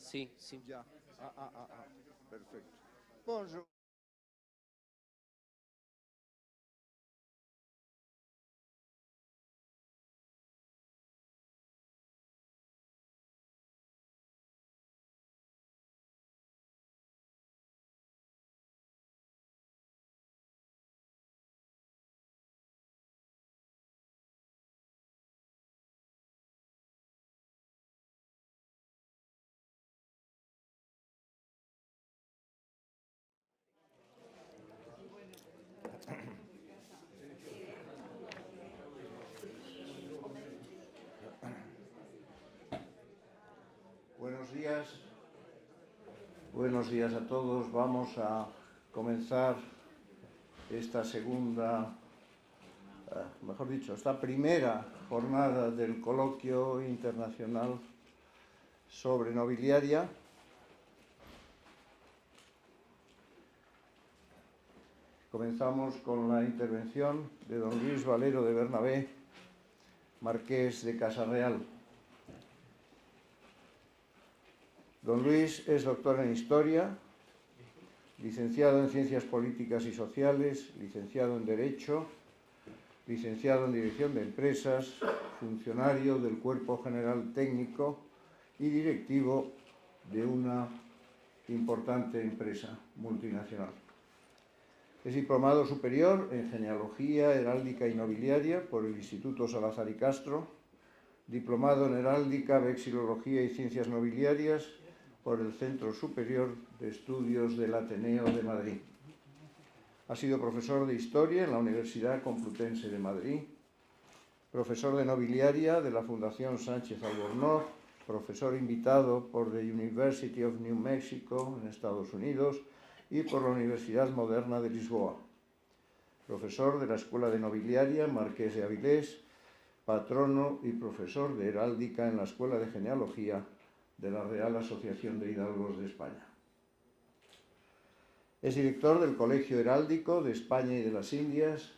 Sí, sí. Ya. Perfecto. Bonjour. Buenos días. Buenos días a todos. Vamos a comenzar esta esta primera jornada del Coloquio Internacional sobre Nobiliaria. Comenzamos con la intervención de don Luis Valero de Bernabé, marqués de Casa Real. Don Luis es doctor en Historia, licenciado en Ciencias Políticas y Sociales, licenciado en Derecho, licenciado en Dirección de Empresas, funcionario del Cuerpo General Técnico y directivo de una importante empresa multinacional. Es diplomado superior en Genealogía, Heráldica y Nobiliaria por el Instituto Salazar y Castro, diplomado en Heráldica, Vexilología y Ciencias Nobiliarias por el Centro Superior de Estudios del Ateneo de Madrid. Ha sido profesor de Historia en la Universidad Complutense de Madrid, profesor de Nobiliaria de la Fundación Sánchez Albornoz, profesor invitado por the University of New Mexico en Estados Unidos y por la Universidad Moderna de Lisboa, profesor de la Escuela de Nobiliaria Marqués de Avilés, patrono y profesor de Heráldica en la Escuela de Genealogía de la Real Asociación de Hidalgos de España. Es director del Colegio Heráldico de España y de las Indias,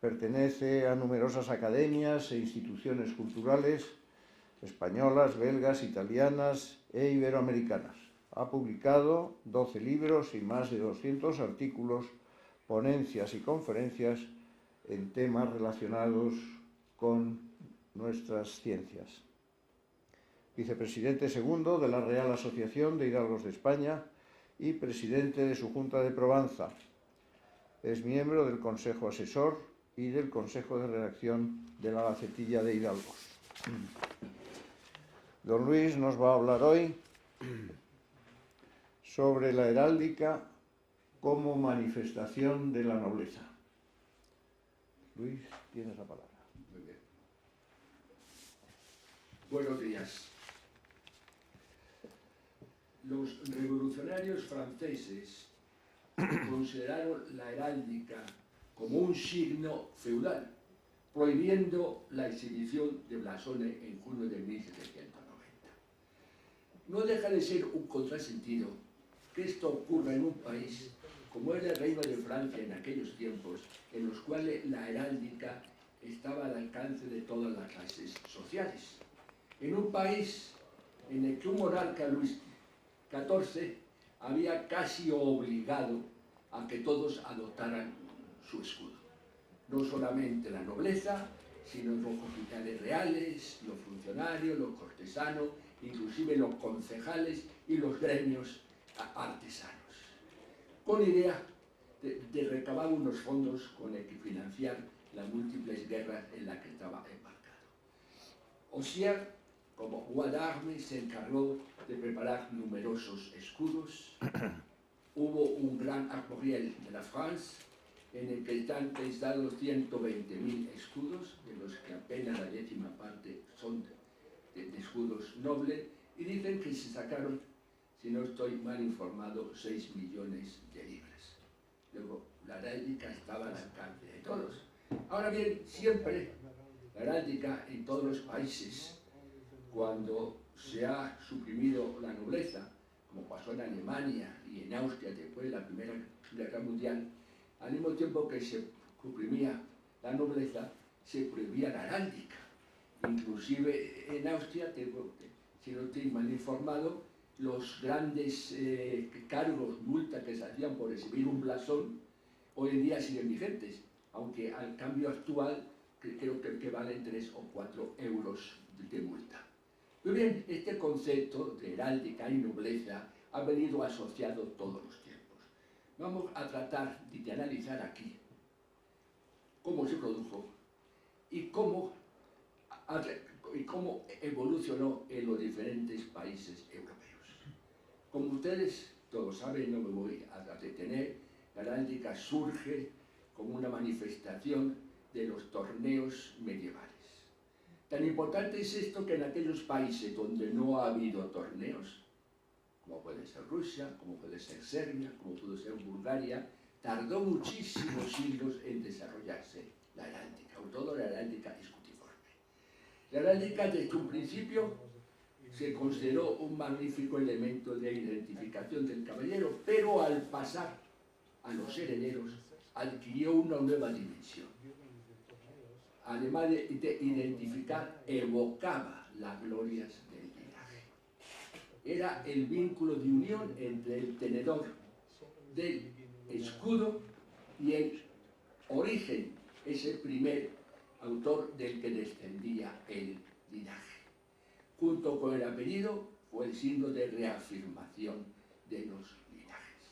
pertenece a numerosas academias e instituciones culturales españolas, belgas, italianas e iberoamericanas. Ha publicado 12 libros y más de 200 artículos, ponencias y conferencias en temas relacionados con nuestras ciencias. Vicepresidente segundo de la Real Asociación de Hidalgos de España y presidente de su Junta de Probanza. Es miembro del Consejo Asesor y del Consejo de Redacción de la Gacetilla de Hidalgos. Don Luis nos va a hablar hoy sobre la heráldica como manifestación de la nobleza. Luis, tienes la palabra. Muy bien. Buenos días. Los revolucionarios franceses consideraron la heráldica como un signo feudal, prohibiendo la exhibición de blasones en junio de 1790. No deja de ser un contrasentido que esto ocurra en un país como es el Reino de Francia en aquellos tiempos, en los cuales la heráldica estaba al alcance de todas las clases sociales. En un país en el que un monarca, Luis XIV, había casi obligado a que todos adoptaran su escudo. No solamente la nobleza, sino los oficiales reales, los funcionarios, los cortesanos, inclusive los concejales y los gremios artesanos, con idea de recabar unos fondos con el que financiar las múltiples guerras en las que estaba embarcado. Ossier, como roi d'armes, se encargó de preparar numerosos escudos. Hubo un gran armoriel de la France, en el que están pensados 120.000 escudos, de los que apenas la 10ª parte son de escudos nobles, y dicen que se sacaron, si no estoy mal informado, 6 millones de libras. Luego, la heráldica estaba al alcance de todos. Ahora bien, siempre la heráldica en todos los países, cuando se ha suprimido la nobleza, como pasó en Alemania y en Austria después de la Primera Guerra Mundial, al mismo tiempo que se suprimía la nobleza, se prohibía la heráldica. Inclusive en Austria, si no estoy mal informado, los grandes cargos, multas que se hacían por exhibir un blasón, hoy en día siguen vigentes, aunque al cambio actual creo que valen 3 o 4 euros de multa. Muy bien, este concepto de heráldica y nobleza ha venido asociado todos los tiempos. Vamos a tratar de analizar aquí cómo se produjo y cómo evolucionó en los diferentes países europeos. Como ustedes todos saben, no me voy a detener, la heráldica surge como una manifestación de los torneos medievales. Tan importante es esto que en aquellos países donde no ha habido torneos, como puede ser Rusia, como puede ser Serbia, como puede ser Bulgaria, tardó muchísimos siglos en desarrollarse la heráldica, sobre todo la heráldica escutiforme. La heráldica desde un principio se consideró un magnífico elemento de identificación del caballero, pero al pasar a los herederos adquirió una nueva dimensión. Además de identificar, evocaba las glorias del linaje. Era el vínculo de unión entre el tenedor del escudo y el origen, ese primer autor del que descendía el linaje. Junto con el apellido fue el signo de reafirmación de los linajes.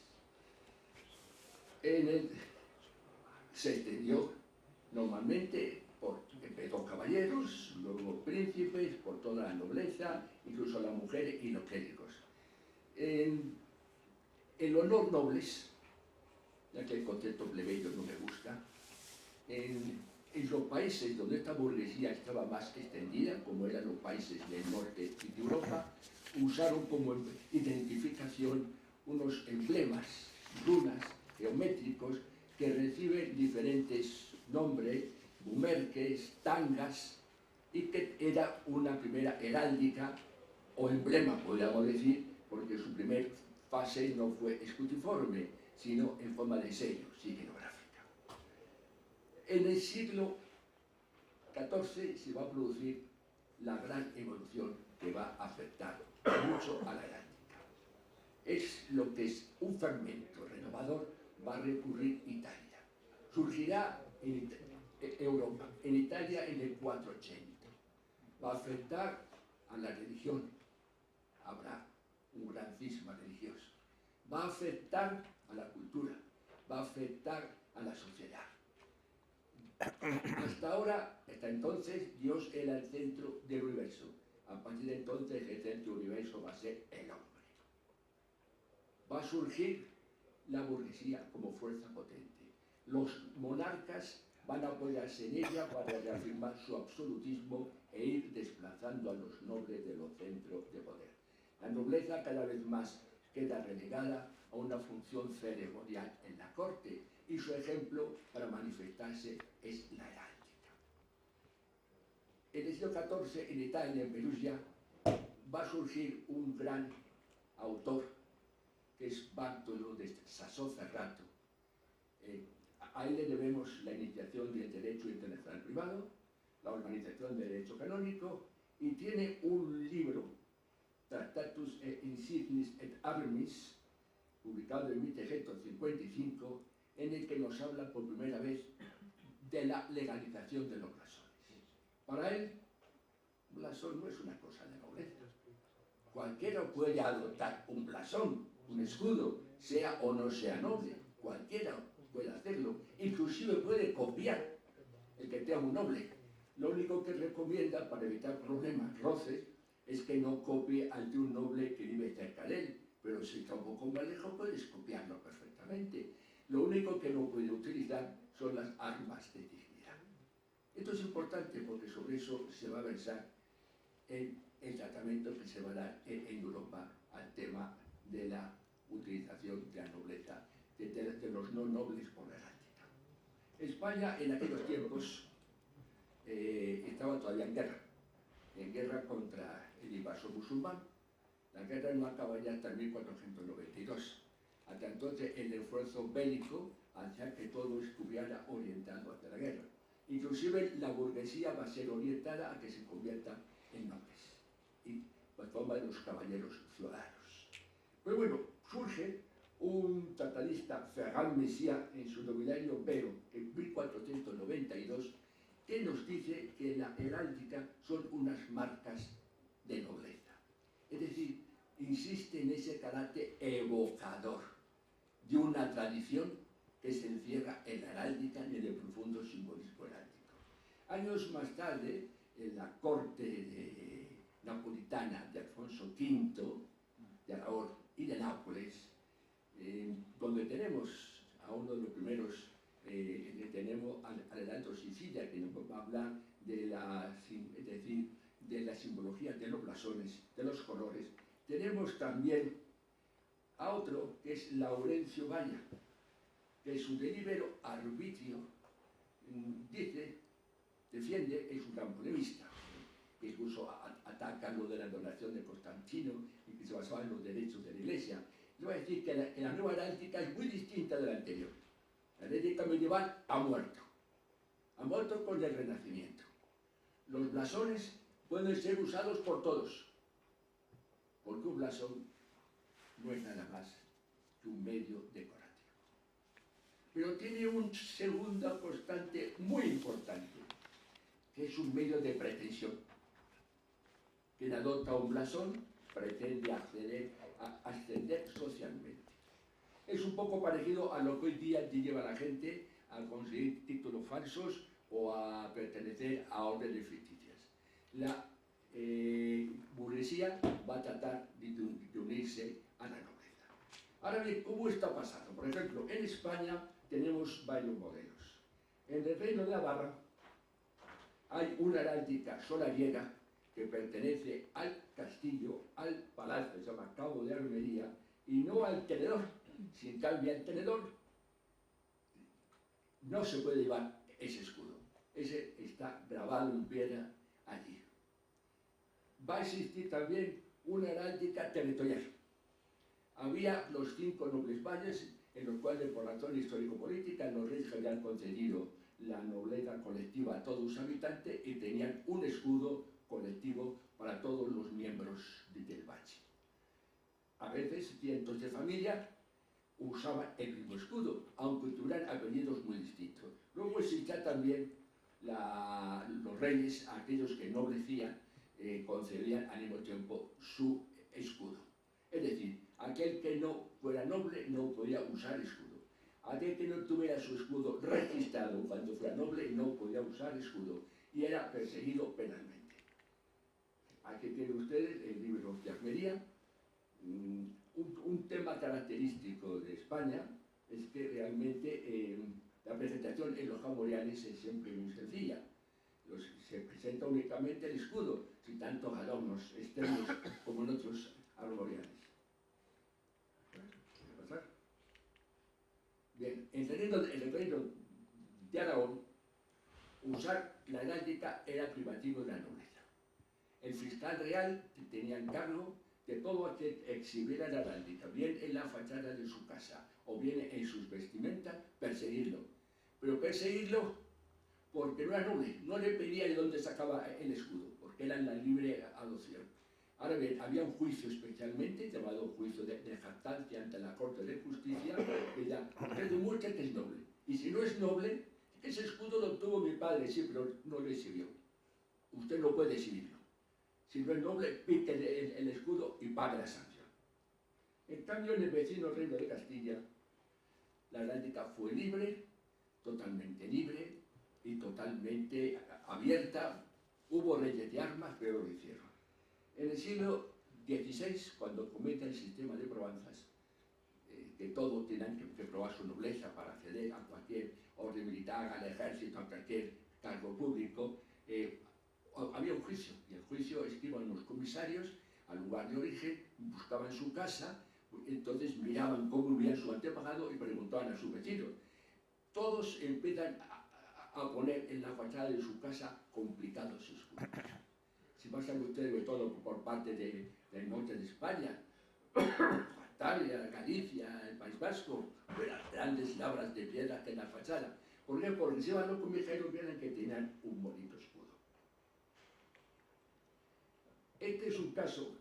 Se extendió normalmente empezó caballeros, luego príncipes, por toda la nobleza, incluso las mujeres y los clérigos. El honor nobles, ya que el concepto plebeyo no me gusta, en los países donde esta burguesía estaba más extendida, como eran los países del norte y de Europa, usaron como identificación unos emblemas, runas geométricos que reciben diferentes nombres, bumerques, tangas, y que era una primera heráldica o emblema, podríamos decir, porque su primer fase no fue escutiforme, sino en forma de sello signográfica. En el siglo XIV se va a producir la gran evolución que va a afectar mucho a la heráldica. Es lo que es un fermento renovador, va a recurrir Italia. Surgirá en Europa, en Italia en el 480. Va a afectar a la religión, habrá un gran cisma religioso. Va a afectar a la cultura, va a afectar a la sociedad. Hasta entonces, Dios era el centro del universo. A partir de entonces, el centro del universo va a ser el hombre. Va a surgir la burguesía como fuerza potente. Los monarcas van a apoyarse en ella para reafirmar su absolutismo e ir desplazando a los nobles de los centros de poder. La nobleza cada vez más queda relegada a una función ceremonial en la corte y su ejemplo para manifestarse es la heráldica. En el siglo XIV, en Italia, en Perugia, va a surgir un gran autor que es Bartolo de Sassoferrato. A él le debemos la iniciación del derecho internacional privado, la organización del derecho canónico, y tiene un libro, Tractatus Insignis et Armis, publicado en 1755, en el que nos habla por primera vez de la legalización de los blasones. Para él, blasón no es una cosa de nobleza. Cualquiera puede adoptar un blasón, un escudo, sea o no sea noble. Cualquiera puede hacerlo. Inclusive puede copiar el que tenga un noble. Lo único que recomienda para evitar problemas, roces, es que no copie al de un noble que vive cerca de él. Pero si está un poco más lejos, puedes copiarlo perfectamente. Lo único que no puede utilizar son las armas de dignidad. Esto es importante porque sobre eso se va a versar en el tratamiento que se va a dar en Europa al tema de la utilización de la nobleza, de los no nobles por la heráldica. España en aquellos tiempos estaba todavía en guerra contra el invasor musulmán. La guerra no acaba ya hasta 1492. Hasta entonces el esfuerzo bélico hacía que todo estuviera orientado hacia la guerra. Inclusive la burguesía va a ser orientada a que se convierta en nobles y por forma de los caballeros ciudadanos. Pues bueno, surge un tratadista, Ferran Messià, en su novenario Vero, en 1492, que nos dice que la heráldica son unas marcas de nobleza. Es decir, insiste en ese carácter evocador de una tradición que se encierra en la heráldica y en el profundo simbolismo heráldico. Años más tarde, en la corte napolitana de Alfonso V, de Aragón y de Nápoles, donde tenemos a uno de los primeros, tenemos al heraldo Sicilia, que nos va a hablar de la simbología de los blasones, de los colores. Tenemos también a otro, que es Laurencio Valla, que su delibero arbitrio defiende, es un gran polemista, que incluso ataca lo de la donación de Constantino y que se basaba en los derechos de la Iglesia. Le voy a decir que la nueva heráldica es muy distinta de la anterior. La heráldica medieval ha muerto con el Renacimiento. Los blasones pueden ser usados por todos, porque un blasón no es nada más que un medio decorativo. Pero tiene una segunda constante muy importante, que es un medio de pretensión. Quien adopta un blasón pretende ascender socialmente. Es un poco parecido a lo que hoy día lleva a la gente a conseguir títulos falsos o a pertenecer a órdenes ficticias. La burguesía va a tratar de unirse a la nobleza. Ahora bien, ¿cómo está pasando? Por ejemplo, en España tenemos varios modelos. En el Reino de Navarra hay una heráldica solariega que pertenece al castillo, al palacio, se llama Cabo de Armería, y no al tenedor. Si en cambio al tenedor no se puede llevar ese escudo. Ese está grabado en piedra allí. Va a existir también una heráldica territorial. Había los 5 nobles valles en los cuales, por razón histórico-política, los reyes habían concedido la nobleza colectiva a todos sus habitantes y tenían un escudo colectivo para todos los miembros del valle. A veces cientos de familias usaban el mismo escudo, aunque tuvieran apellidos muy distintos. Luego existía también los reyes, aquellos que ennoblecían, concedían al mismo tiempo su escudo. Es decir, aquel que no fuera noble no podía usar escudo. Aquel que no tuviera su escudo registrado cuando fuera noble no podía usar escudo y era perseguido penalmente. Aquí tienen ustedes el libro de Armería. Un tema característico de España es que realmente la presentación en los jamorianes es siempre muy sencilla. Se presenta únicamente el escudo, sin tantos adornos externos como en otros armorianes. ¿Qué va a pasar? Bien, en el reino de Aragón, usar la heráldica era privativo de la nobleza. El fiscal real tenía encargo de todo aquel que exhibiera la heráldica, bien en la fachada de su casa o bien en sus vestimentas, perseguirlo. Pero perseguirlo porque no era noble, no le pedía de dónde sacaba el escudo, porque era en la libre adopción. Ahora bien, había un juicio especialmente, llamado juicio de jactancia ante la Corte de Justicia, que ya, usted demuestra que es noble. Y si no es noble, ese escudo lo obtuvo mi padre, sí, pero no lo exhibió. Usted no puede exhibirlo. Si no es noble, pite el escudo y pague la sanción. En cambio, en el vecino reino de Castilla, la heráldica fue libre, totalmente libre y totalmente abierta. Hubo reyes de armas, pero lo hicieron. En el siglo XVI, cuando comienza el sistema de probanzas, que todos tenían que probar su nobleza para acceder a cualquier orden militar, al ejército, a cualquier cargo público, había un juicio, y el juicio es que iban los comisarios al lugar de origen, buscaban su casa, entonces miraban cómo vivía su antepasado y preguntaban a sus vecinos. Todos empiezan a poner en la fachada de su casa complicados escudos. Si pasan ustedes de todo por parte del norte de España, Cantabria, Galicia, el País Vasco, las grandes labras de piedra en la fachada. ¿Por qué? Porque si van los comisarios vieron que tenían un bonito escudo. Este es un caso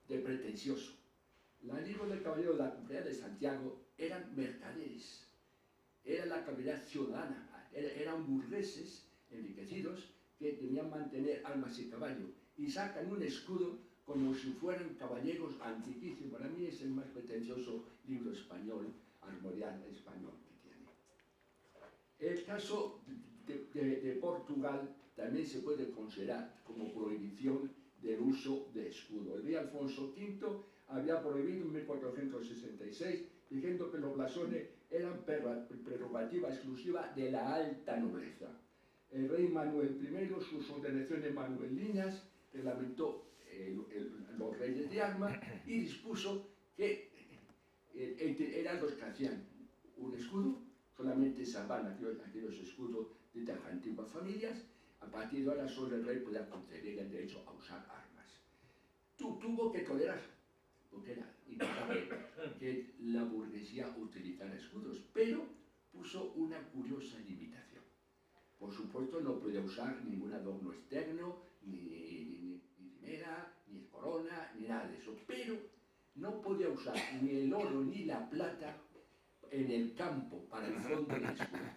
de pretencioso, La Liga de Caballeros de la Compañía de Santiago eran mercaderes, era la caballería ciudadana, eran burgueses enriquecidos que debían mantener armas y caballo, y sacan un escudo como si fueran caballeros antiquísimos. Para mí es el más pretencioso libro español, armorial español que tiene. El caso de Portugal también se puede considerar como prohibición del uso de escudo. El rey Alfonso V había prohibido en 1466, diciendo que los blasones eran prerrogativa exclusiva de la alta nobleza. El rey Manuel I, sus ordenaciones manuelinas, reglamentó los reyes de armas y dispuso que eran los que hacían un escudo, solamente salvan aquellos escudos de las antiguas familias. A partir de ahora solo el rey podía conceder el derecho a usar armas. Tuvo que tolerar, porque era impagable que la burguesía utilizara escudos, pero puso una curiosa limitación. Por supuesto, no podía usar ningún adorno externo, ni rimera, ni corona, ni nada de eso, pero no podía usar ni el oro ni la plata en el campo para el fondo del escudo.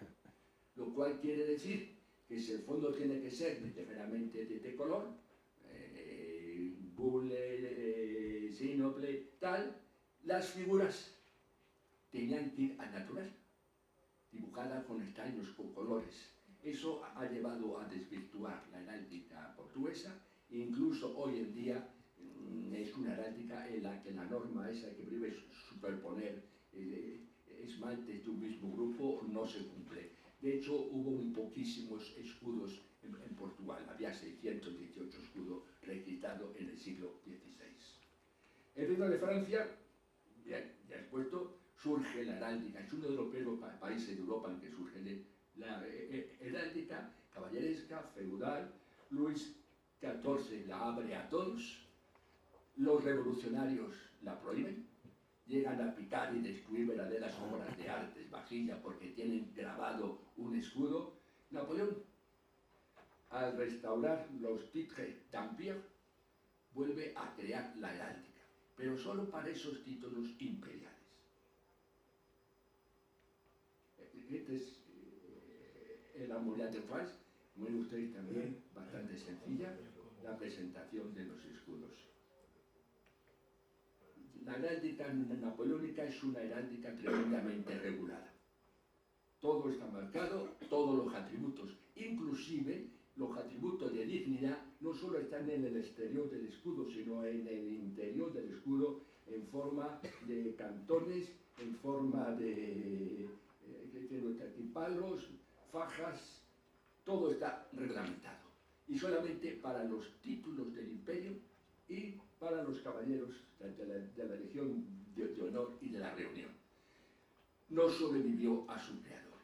Lo cual quiere decir que si el fondo tiene que ser ligeramente de color, bule, sínople, tal, las figuras tenían que ir a natural, dibujadas con extraños colores. Eso ha llevado a desvirtuar la heráldica portuguesa, e incluso hoy en día es una heráldica en la que la norma esa que prohíbe superponer esmaltes de un mismo grupo no se cumple. De hecho, hubo muy poquísimos escudos en Portugal, había 618 escudos registrados en el siglo XVI. El Reino de Francia, bien, ya expuesto, surge la heráldica, es uno de los primeros países de Europa en que surge la heráldica caballeresca, feudal. Luis XIV la abre a todos, los revolucionarios la prohíben, llegan a picar y destruir verdaderas obras de arte, vajilla, porque tienen grabado un escudo. Napoleón, al restaurar los titres d'Empire, vuelve a crear la heráldica, pero solo para esos títulos imperiales. Este es el Armorial de France, como ven ustedes también, bastante sencilla, la presentación de los escudos. La heráldica napoleónica es una heráldica tremendamente regulada. Todo está marcado, todos los atributos, inclusive los atributos de dignidad, no solo están en el exterior del escudo, sino en el interior del escudo, en forma de cantones, en forma de palos, fajas, todo está reglamentado. Y solamente para los títulos del imperio y para los caballeros de la Legión de Honor y de la Reunión. No sobrevivió a su creador.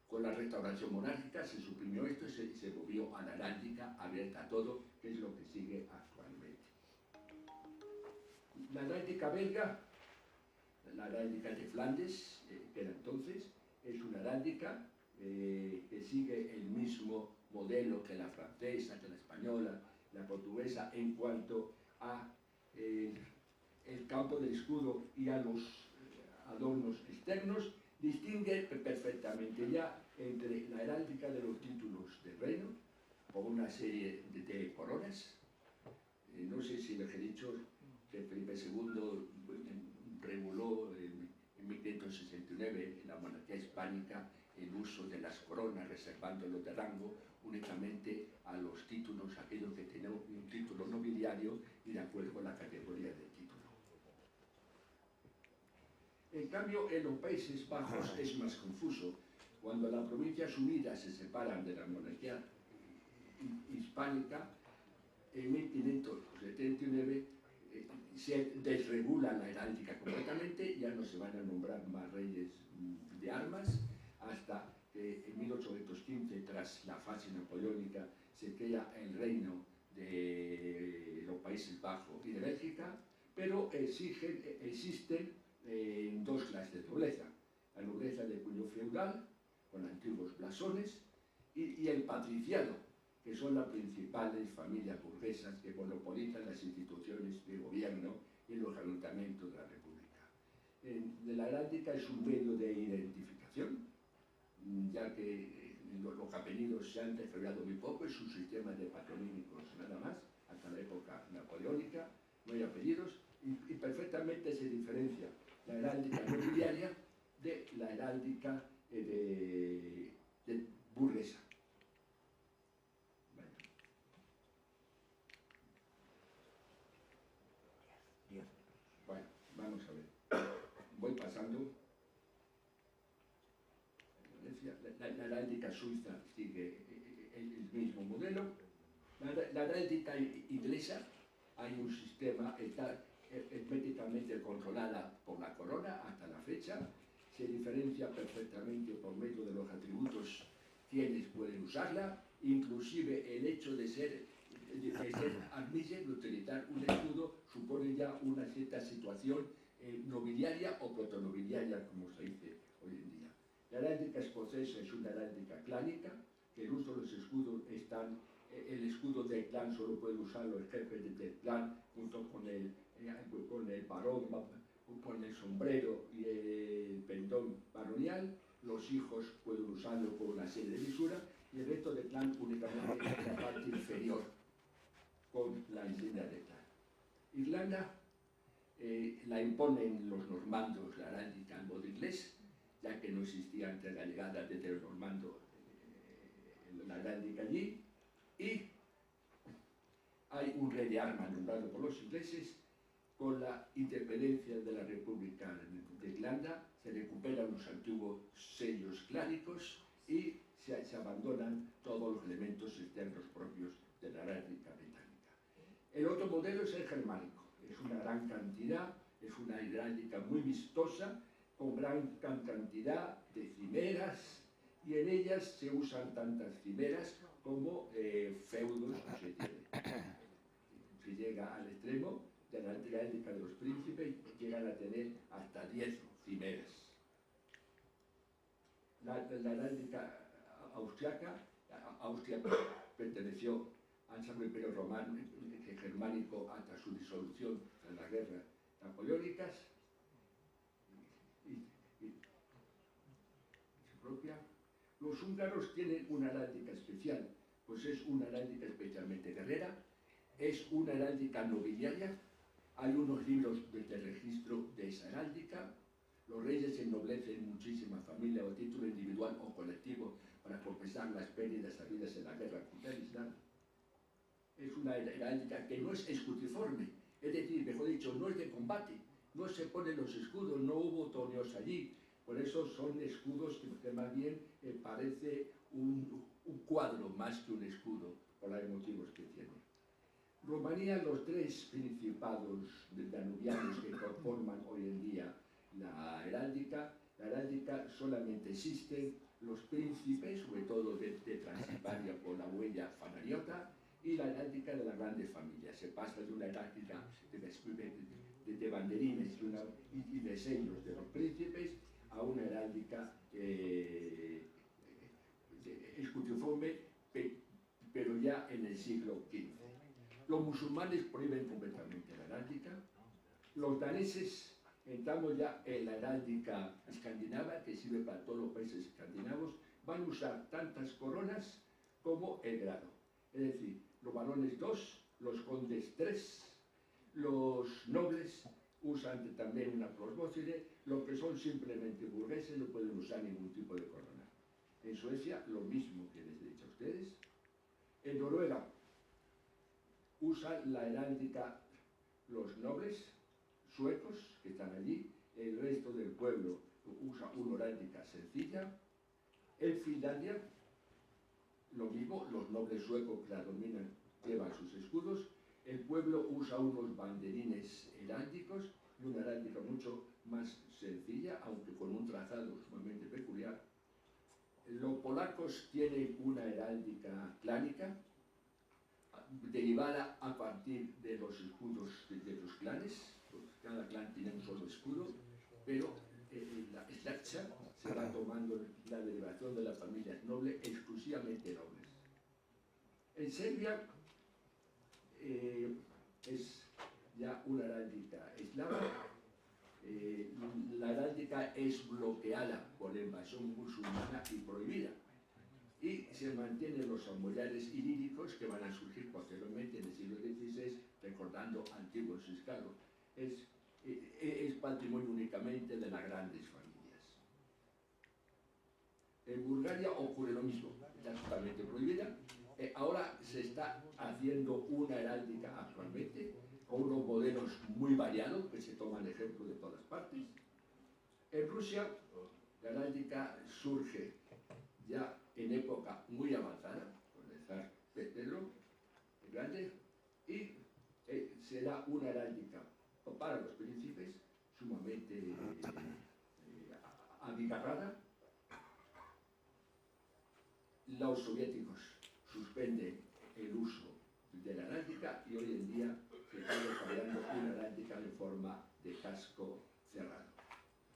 Con la restauración monárquica se suprimió esto y se volvió a la heráldica abierta a todo, que es lo que sigue actualmente. La heráldica belga, la heráldica de Flandes, que era entonces, es una heráldica que sigue el mismo modelo que la francesa, que la española, la portuguesa, en cuanto a el campo del escudo y a los adornos externos. Distingue perfectamente ya entre la heráldica de los títulos del reino, por una serie de coronas. No sé si les he dicho que Felipe II reguló en 1569 en la monarquía hispánica el uso de las coronas, reservándolo de rango únicamente a los títulos, aquellos que tenían un título nobiliario y de acuerdo con la categoría del título. En cambio, en los Países Bajos es más confuso. Cuando las provincias unidas se separan de la monarquía hispánica, en 1579 se desregula la heráldica completamente, ya no se van a nombrar más reyes de armas, hasta que en 1815, tras la fase napoleónica, se crea el reino de los Países Bajos y de Bélgica, pero existen dos clases de nobleza: la nobleza de cuño feudal, con antiguos blasones, y el patriciado, que son las principales familias burguesas que monopolizan las instituciones de gobierno en los ayuntamientos de la República. La heráldica es un medio de identificación, ya que los apellidos se han desarrollado muy poco, es un sistema de patronímicos nada más, hasta la época napoleónica, no hay apellidos, y perfectamente se diferencia la heráldica nobiliaria de la heráldica de burguesa. Bueno, vamos a ver. Voy pasando. La heráldica suiza sigue el mismo modelo. La heráldica inglesa, hay un sistema, está herméticamente controlada por la corona hasta la fecha. Se diferencia perfectamente por medio de los atributos quienes pueden usarla, inclusive el hecho de ser admisible utilizar un escudo supone ya una cierta situación nobiliaria o protonobiliaria, como se dice hoy en día. La heráldica escocesa es una heráldica clánica, que el uso de los escudos están, el escudo del clan solo puede usarlo el jefe del clan junto con el barón, con el sombrero y el pendón baronial. Los hijos pueden usarlo con una serie de lisuras y el resto del clan únicamente en la parte inferior con la insignia del clan. Irlanda la imponen los normandos, la heráldica en modo inglés, ya que no existía antes la llegada de los normandos la heráldica allí, y hay un rey de armas nombrado por los ingleses. Con la independencia de la República de Irlanda se recuperan los antiguos sellos cláricos y se abandonan todos los elementos externos propios de la heráldica británica. El otro modelo es el germánico. Es una gran cantidad, es una heráldica muy vistosa, con gran cantidad de cimeras, y en ellas se usan tantas cimeras como feudos se tiene. Se llega al extremo de la heráldica de los príncipes, llegan a tener hasta 10 cimeras. La heráldica austriaca, Austria perteneció al Sacro Imperio Romano Germánico hasta su disolución en las guerras napoleónicas, y su propia. Los húngaros tienen una heráldica especial, pues es una heráldica especialmente guerrera, es una heráldica nobiliaria. Hay unos libros de registro de esa heráldica. Los reyes ennoblecen muchísimas familias a título individual o colectivo para compensar las pérdidas habidas en la guerra contra el Islam. Es una heráldica que no es escutiforme, es decir, mejor dicho, no es de combate, no se ponen los escudos, no hubo torneos allí, por eso son escudos que más bien parece un cuadro más que un escudo, por los motivos que tienen. Rumanía, los tres principados danubianos que conforman hoy en día la heráldica solamente existen los príncipes, sobre todo de Transilvania por la huella fanariota, y la heráldica de las grandes familias. Se pasa de una heráldica de banderines y de sellos de los príncipes a una heráldica escutiforme, pero ya en el siglo XV. Los musulmanes prohíben completamente la heráldica. Los daneses, entramos ya en la heráldica escandinava, que sirve para todos los países escandinavos, van a usar tantas coronas como el grado. Es decir, los varones 2, los condes 3, los nobles usan también una prosbóscide, los que son simplemente burgueses no pueden usar ningún tipo de corona. En Suecia, lo mismo que les he dicho a ustedes. En Noruega, usan la heráldica los nobles suecos que están allí, el resto del pueblo usa una heráldica sencilla. En Finlandia, lo mismo, los nobles suecos que la dominan llevan sus escudos, el pueblo usa unos banderines heráldicos y una heráldica mucho más sencilla, aunque con un trazado sumamente peculiar. Los polacos tienen una heráldica clánica, derivada a partir de los escudos de los clanes. Cada clan tiene un solo escudo, pero la Slacha se va tomando la derivación de las familias nobles, exclusivamente nobles. En Serbia es ya una heráldica eslava. La heráldica es bloqueada por la invasión musulmana y prohibida. Y se mantienen los armoriales y líricos que van a surgir posteriormente en el siglo XVI, recordando antiguos escalos. Es patrimonio únicamente de las grandes familias. En Bulgaria ocurre lo mismo, está totalmente prohibida. Ahora se está haciendo una heráldica actualmente, con unos modelos muy variados que se toman ejemplo de todas partes. En Rusia, la heráldica surge ya en época muy avanzada, con el zar Pedro el Grande, y será una heráldica para los príncipes sumamente abigarrada. Los soviéticos suspenden el uso de la heráldica y hoy en día se está desarrollando una heráldica en forma de casco cerrado.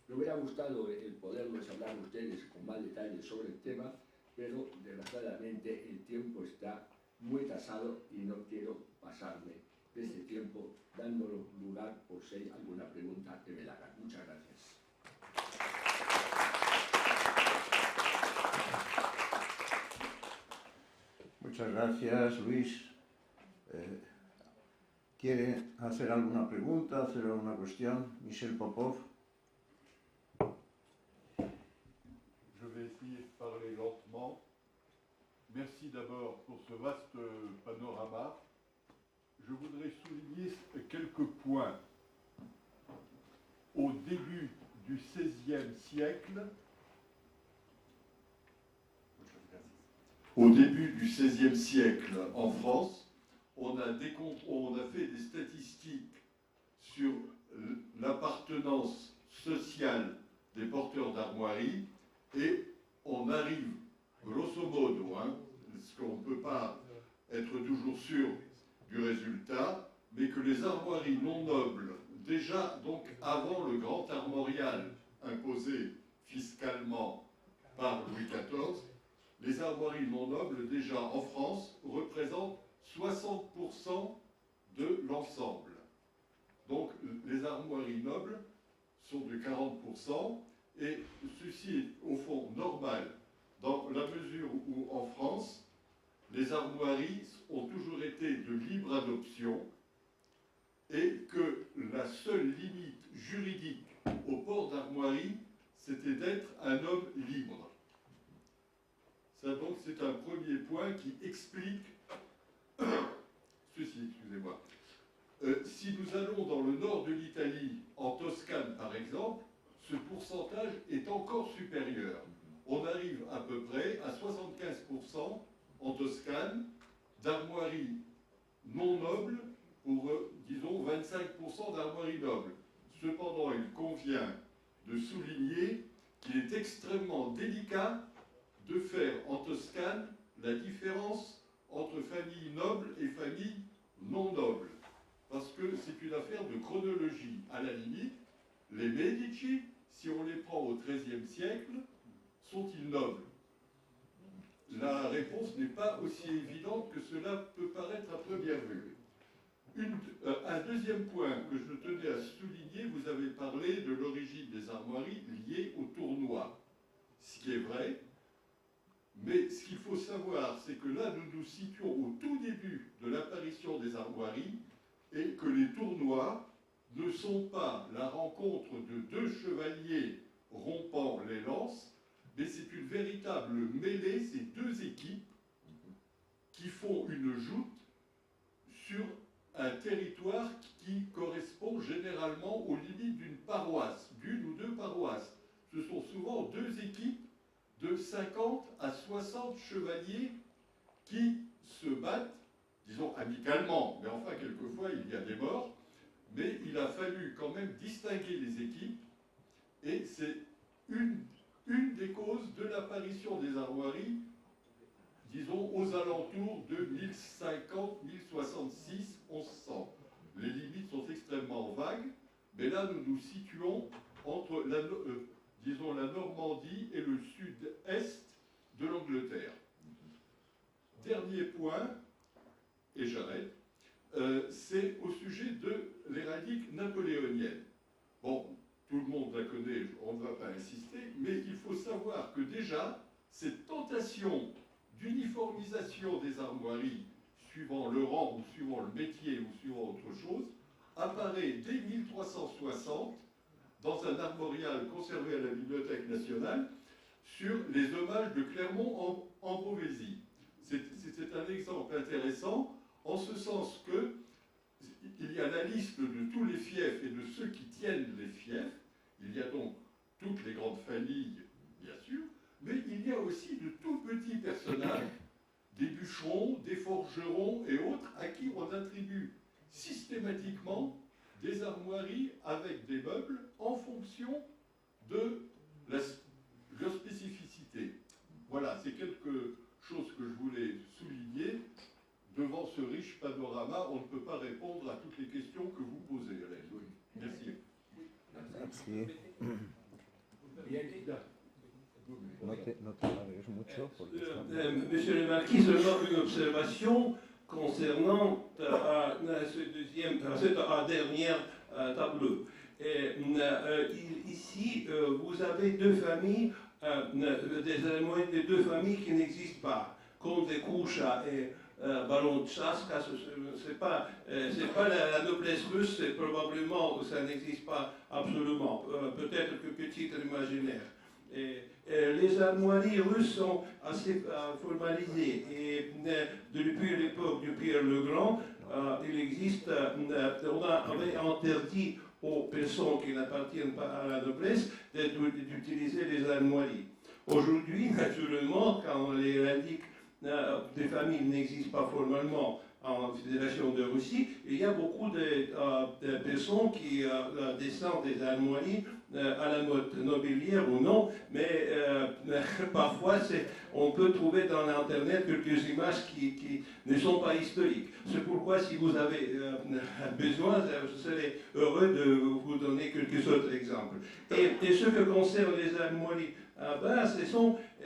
Me hubiera gustado el poderles hablar a ustedes con más detalles sobre el tema, pero desgraciadamente el tiempo está muy tasado y no quiero pasarme de este tiempo dando lugar por si hay alguna pregunta que me la hagan. Muchas gracias. Muchas gracias, Luis. ¿Quiere hacer alguna pregunta, hacer alguna cuestión? Michel Popov. Je vais essayer de parler lentement. Merci d'abord pour ce vaste panorama. Je voudrais souligner quelques points. Au début du XVIe siècle, en France, on a fait des statistiques sur l'appartenance sociale des porteurs d'armoiries et on arrive, grosso modo, parce qu'on ne peut pas être toujours sûr du résultat, mais que les armoiries non nobles, déjà donc avant le grand armorial imposé fiscalement par Louis XIV, les armoiries non nobles, déjà en France, représentent 60% de l'ensemble. Donc les armoiries nobles sont de 40%, et ceci est au fond normal, dans la mesure où en France, les armoiries ont toujours été de libre adoption, et que la seule limite juridique au port d'armoirie, c'était d'être un homme libre. Ça, donc, c'est un premier point qui explique ceci, excusez-moi. Si nous allons dans le nord de l'Italie, en Toscane par exemple, ce pourcentage est encore supérieur. On arrive à peu près à 75% en Toscane d'armoiries non nobles pour, disons, 25% d'armoiries nobles. Cependant, il convient de souligner qu'il est extrêmement délicat de faire en Toscane la différence entre familles nobles et familles non nobles. Parce que c'est une affaire de chronologie. À la limite, les Medici, si on les prend au XIIIe siècle, sont-ils nobles? La réponse n'est pas aussi évidente que cela peut paraître à première vue. Un deuxième point que je tenais à souligner, vous avez parlé de l'origine des armoiries liées au tournoi. Ce qui est vrai, mais ce qu'il faut savoir, c'est que là, nous nous situons au tout début de l'apparition des armoiries et que les tournois ne sont pas la rencontre de deux chevaliers rompant les lances, mais c'est une véritable mêlée, c'est deux équipes qui font une joute sur un territoire qui correspond généralement aux limites d'une paroisse, d'une ou deux paroisses. Ce sont souvent deux équipes de 50 à 60 chevaliers qui se battent, disons amicalement, mais enfin quelquefois il y a des morts, mais il a fallu quand même distinguer les équipes, et c'est une des causes de l'apparition des armoiries, disons aux alentours de 1050, 1066, 1100. Les limites sont extrêmement vagues, mais là nous nous situons entre disons la Normandie et le sud-est de l'Angleterre. Dernier point, et j'arrête, c'est au sujet de l'héraldique napoléonienne. Bon, tout le monde la connaît, on ne va pas insister, mais il faut savoir que déjà, cette tentation d'uniformisation des armoiries, suivant le rang ou suivant le métier ou suivant autre chose, apparaît dès 1360 dans un armorial conservé à la Bibliothèque nationale sur les hommages de Clermont en Beauvaisis. C'est un exemple intéressant en ce sens que il y a la liste de tous les fiefs et de ceux qui tiennent les fiefs. Il y a donc toutes les grandes familles, bien sûr, mais il y a aussi de tout petits personnages, des bûcherons, des forgerons et autres, à qui on attribue systématiquement des armoiries avec des meubles en fonction de leur spécificité. Voilà, c'est quelque chose que je voulais souligner. Devant ce riche panorama, on ne peut pas répondre à toutes les questions que vous posez, Alain. Merci. Merci. Bien, No te alargues mucho porque Monsieur le Marquis, seulement une observation concernant ce dernier tableau. Ici, vous avez deux familles, des deux familles qui n'existent pas, Comte de Koucha et Baron de Chaska. C'est pas la noblesse russe, probablement ça n'existe pas absolument, peut-être que titre imaginaire. Les armoiries russes sont assez formalisées et depuis l'époque du Pierre le Grand, il existe, on avait interdit aux personnes qui n'appartiennent pas à la noblesse d'utiliser les armoiries. Aujourd'hui, naturellement, quand les héraldiques des familles n'existent pas formellement en Fédération de Russie, il y a beaucoup de personnes qui descendent des armoiries à la mode nobiliaire ou non, mais parfois on peut trouver dans l'Internet quelques images qui ne sont pas historiques. C'est pourquoi si vous avez besoin, je serai heureux de vous donner quelques autres exemples. Et ce que concerne les armoiries,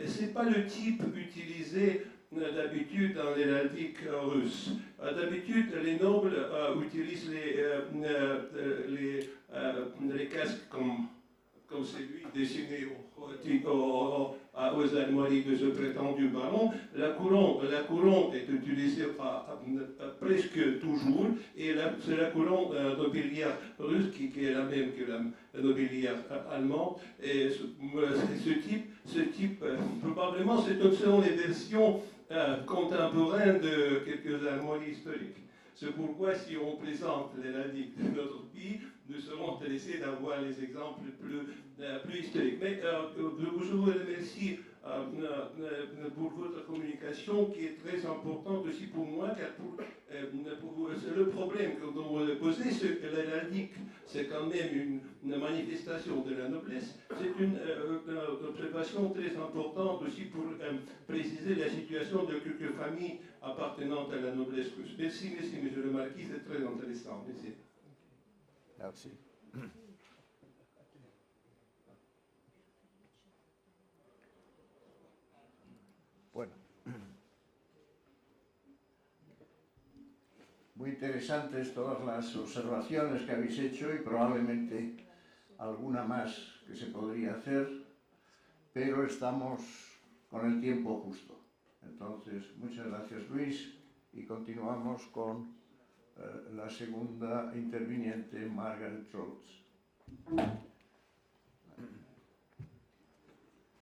c'est pas le type utilisé d'habitude dans l'héraldique russe. D'habitude, les nobles utilisent les casques comme celui dessiné aux armoiries de ce prétendu baron. La couronne est utilisée presque toujours, et c'est la couronne nobiliaire russe qui est la même que la nobiliaire allemande. Et ce type probablement, ce sont les versions contemporaines de quelques armoiries historiques. C'est pourquoi, si on présente l'héraldique de notre pays, nous serons intéressés d'avoir les exemples plus historiques. Mais je vous remercie pour votre communication qui est très importante aussi pour moi, car c'est le problème que vous me posez, c'est que l'héraldique, c'est quand même une manifestation de la noblesse. C'est une observation très importante aussi pour préciser la situation de quelques familles appartenant à la noblesse russe. Merci, monsieur le Marquis, c'est très intéressant. Merci. Merci. Bueno. Muy interesantes todas las observaciones que habéis hecho y probablemente alguna más que se podría hacer, pero estamos con el tiempo justo. Entonces, muchas gracias, Luis, y continuamos con la segunda interviniente, Margaret Rhodes.